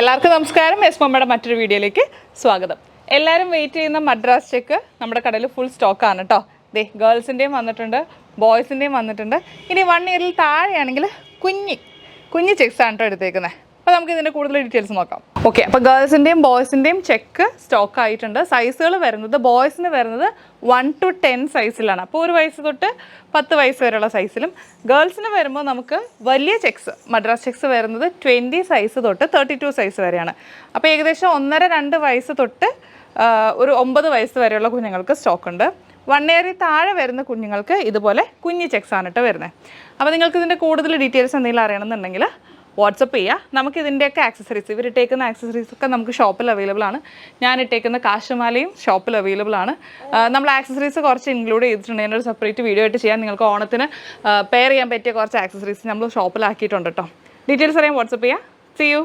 എല്ലാവർക്കും നമസ്കാരം. എസ് മമ്മയുടെ മറ്റൊരു വീഡിയോയിലേക്ക് സ്വാഗതം. എല്ലാവരും വെയിറ്റ് ചെയ്യുന്ന മദ്രാസ് ചെക്ക് നമ്മുടെ കടയിൽ ഫുൾ സ്റ്റോക്കാണ് കേട്ടോ. ദേ ഗേൾസിൻ്റെയും വന്നിട്ടുണ്ട്, ബോയ്സിൻ്റെയും വന്നിട്ടുണ്ട്. ഇനി 1 ഇയറിൽ താഴെയാണെങ്കിൽ കുഞ്ഞ് ചെക്സാണ് കേട്ടോ എടുത്തേക്കുന്നത്. അപ്പോൾ നമുക്ക് ഇതിൻ്റെ കൂടുതൽ ഡീറ്റെയിൽസ് നോക്കാം. ഓക്കെ, അപ്പോൾ ഗേൾസിൻ്റെയും ബോയ്സിൻ്റെയും ചെക്ക് സ്റ്റോക്ക് ആയിട്ടുണ്ട്. സൈസുകൾ വരുന്നത് ബോയ്സിന് വരുന്നത് 1 to 10 സൈസിലാണ്. അപ്പോൾ 1 വയസ്സ് തൊട്ട് 10 വയസ്സ് വരെയുള്ള സൈസിലും, ഗേൾസിന് വരുമ്പോൾ നമുക്ക് വലിയ ചെക്സ് മദ്രാസ് ചെക്സ് വരുന്നത് 20 സൈസ് തൊട്ട് 32 സൈസ് വരെയാണ്. അപ്പോൾ ഏകദേശം 1.5-2 വയസ്സ് തൊട്ട് ഒരു 9 വയസ്സ് വരെയുള്ള കുഞ്ഞുങ്ങൾക്ക് സ്റ്റോക്കുണ്ട്. 1 ഇയറിൽ താഴെ വരുന്ന കുഞ്ഞുങ്ങൾക്ക് ഇതുപോലെ കുഞ്ഞ് ചെക്സാണ് കേട്ടോ വരുന്നത്. അപ്പോൾ നിങ്ങൾക്ക് ഇതിൻ്റെ കൂടുതൽ ഡീറ്റെയിൽസ് എന്തെങ്കിലും അറിയണമെന്നുണ്ടെങ്കിൽ വാട്സപ്പ് ചെയ്യുക. നമുക്ക് ഇതിൻ്റെയൊക്കെ ആക്സസറീസ്, ഇവരിട്ടേക്കുന്ന ആക്സസറീസൊക്കെ നമുക്ക് ഷോപ്പിൽ അവൈലബിൾ ആണ്. ഞാൻ ഇട്ടേക്കുന്ന കാശുമാലയും ഷോപ്പിൽ അവൈലബിൾ ആണ്. നമ്മൾ ആക്സസറീസ് കുറച്ച് ഇൻക്ലൂഡ് ചെയ്തിട്ടുണ്ട്. ഞാനൊരു സെപ്പറേറ്റ് വീഡിയോ ആയിട്ട് ചെയ്യാൻ, നിങ്ങൾക്ക് ഓണത്തിന് പെയർ ചെയ്യാൻ പറ്റിയ കുറച്ച് ആക്സസറീസ് നമ്മൾ ഷോപ്പിലാക്കിയിട്ടുണ്ട് കേട്ടോ. ഡീറ്റെയിൽസ് അറിയാൻ വാട്സപ്പ് ചെയ്യുക. See you.